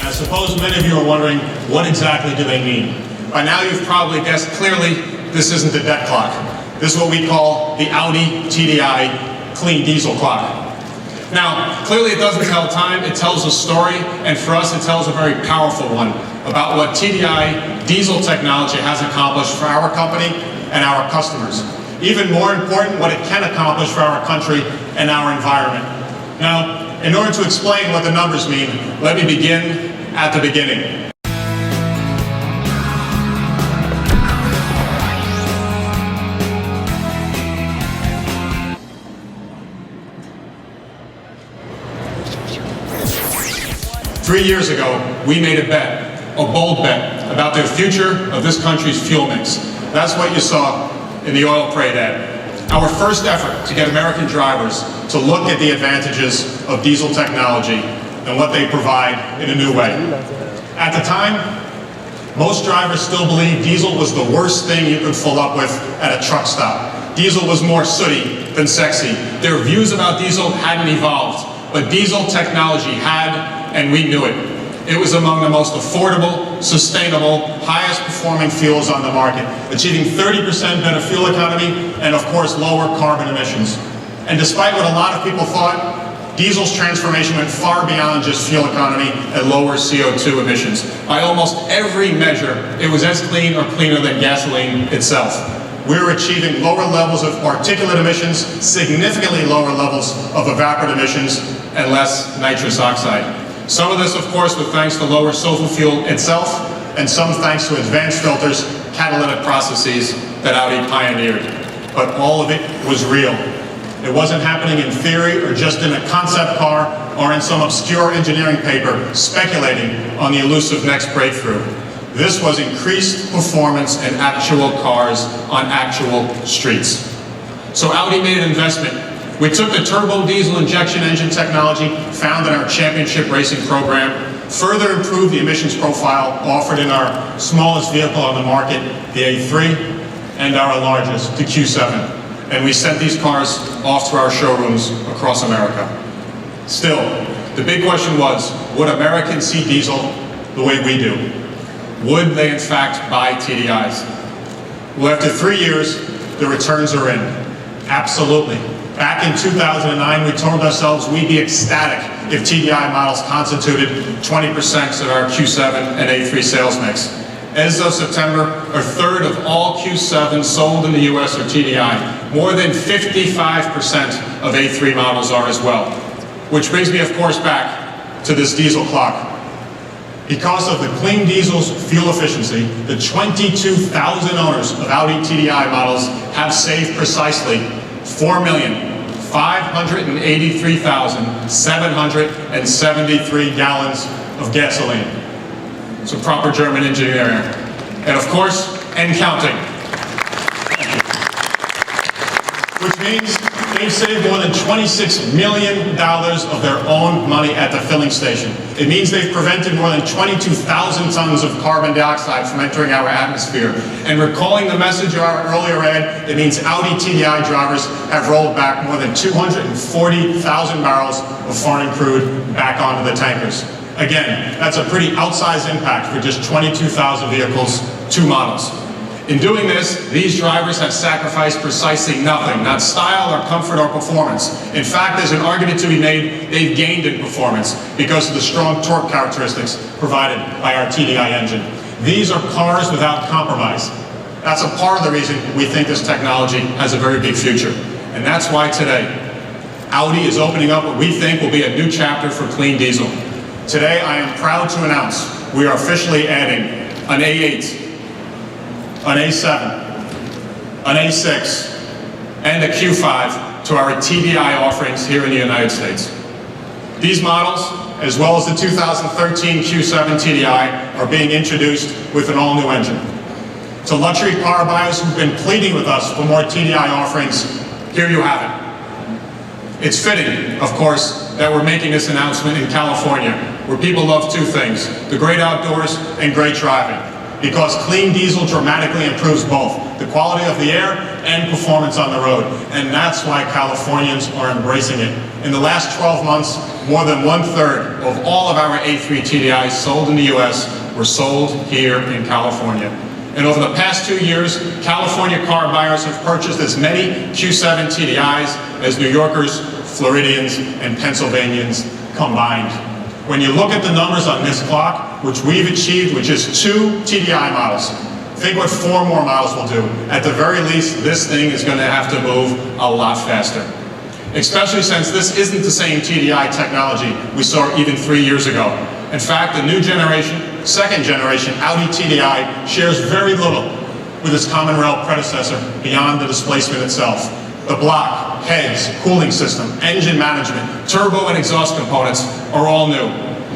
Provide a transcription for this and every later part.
I suppose many of you are wondering, what exactly do they mean? By now you've probably guessed clearly, this isn't a debt clock. This is what we call the Audi TDI clean diesel clock. Now, clearly it doesn't tell time, it tells a story, and for us it tells a very powerful one about what TDI diesel technology has accomplished for our company and our customers. Even more important, what it can accomplish for our country and our environment. Now, in order to explain what the numbers mean, let me begin at the beginning. Three years ago, we made a bet, a bold bet, about the future of this country's fuel mix. That's what you saw in the oil parade ad. Our first effort to get American drivers to look at the advantages of diesel technology and what they provide in a new way. At the time, most drivers still believed diesel was the worst thing you could fill up with at a truck stop. Diesel was more sooty than sexy. Their views about diesel hadn't evolved, but diesel technology had, and we knew it. It was among the most affordable, sustainable, highest performing fuels on the market, achieving 30% better fuel economy and of course lower carbon emissions. And despite what a lot of people thought, diesel's transformation went far beyond just fuel economy and lower CO2 emissions. By almost every measure, it was as clean or cleaner than gasoline itself. We were achieving lower levels of particulate emissions, significantly lower levels of evaporant emissions, and less nitrous oxide. Some of this, of course, was thanks to lower sulfur fuel itself, and some thanks to advanced filters, catalytic processes that Audi pioneered. But all of it was real. It wasn't happening in theory or just in a concept car or in some obscure engineering paper speculating on the elusive next breakthrough. This was increased performance in actual cars on actual streets. So Audi made an investment. We took the turbo diesel injection engine technology found in our championship racing program, further improved the emissions profile offered in our smallest vehicle on the market, the A3, and our largest, the Q7. And we sent these cars off to our showrooms across America. Still, the big question was, would Americans see diesel the way we do? Would they in fact buy TDIs? Well, after 3 years, the returns are in. Absolutely. Back in 2009, we told ourselves we'd be ecstatic if TDI models constituted 20% of our Q7 and A3 sales mix. As of September, a third of all Q7s sold in the US are TDI. More than 55% of A3 models are as well. Which brings me, of course, back to this diesel clock. Because of the clean diesel's fuel efficiency, the 22,000 owners of Audi TDI models have saved precisely 4,583,773 gallons of gasoline. So proper German engineering. And of course, and counting. Which means they've saved more than $26 million of their own money at the filling station. It means they've prevented more than 22,000 tons of carbon dioxide from entering our atmosphere. And recalling the message of our earlier ad, it means Audi TDI drivers have rolled back more than 240,000 barrels of foreign crude back onto the tankers. Again, that's a pretty outsized impact for just 22,000 vehicles, 2 models. In doing this, these drivers have sacrificed precisely nothing, not style or comfort or performance. In fact, there's an argument to be made they've gained in performance because of the strong torque characteristics provided by our TDI engine. These are cars without compromise. That's a part of the reason we think this technology has a very big future. And that's why today, Audi is opening up what we think will be a new chapter for clean diesel. Today, I am proud to announce we are officially adding an A8, an A7, an A6, and a Q5 to our TDI offerings here in the United States. These models, as well as the 2013 Q7 TDI, are being introduced with an all-new engine. To luxury car buyers who've been pleading with us for more TDI offerings, here you have it. It's fitting, of course, that we're making this announcement in California, where people love 2 things, the great outdoors and great driving. Because clean diesel dramatically improves both the quality of the air and performance on the road. And that's why Californians are embracing it. In the last 12 months, more than 1/3 of all of our A3 TDIs sold in the US were sold here in California. And over the past 2 years, California car buyers have purchased as many Q7 TDIs as New Yorkers, Floridians, and Pennsylvanians combined. When you look at the numbers on this clock, which we've achieved with just 2 TDI models, think what 4 more models will do. At the very least, this thing is going to have to move a lot faster. Especially since this isn't the same TDI technology we saw even 3 years ago. In fact, the new generation, second generation Audi TDI shares very little with its common rail predecessor beyond the displacement itself. The block, heads, cooling system, engine management, turbo and exhaust components are all new.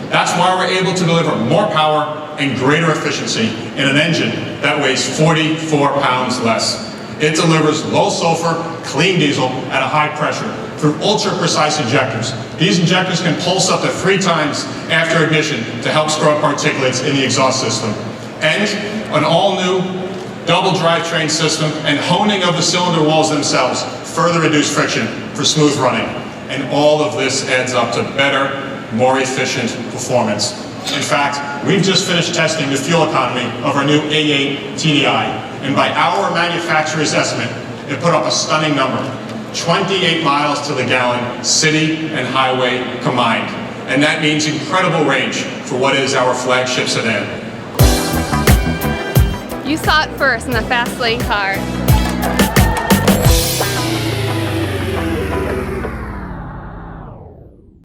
That's why we're able to deliver more power and greater efficiency in an engine that weighs 44 pounds less. It delivers low sulfur, clean diesel at a high pressure through ultra-precise injectors. These injectors can pulse up to 3 times after ignition to help scrub particulates in the exhaust system. And an all-new double drivetrain system and honing of the cylinder walls themselves further reduce friction for smooth running. And all of this adds up to better, more efficient performance. In fact, we've just finished testing the fuel economy of our new A8 TDI, and by our manufacturer's estimate, it put up a stunning number: 28 miles to the gallon, city and highway combined. And that means incredible range for what is our flagship sedan. You saw it first in the fast lane car.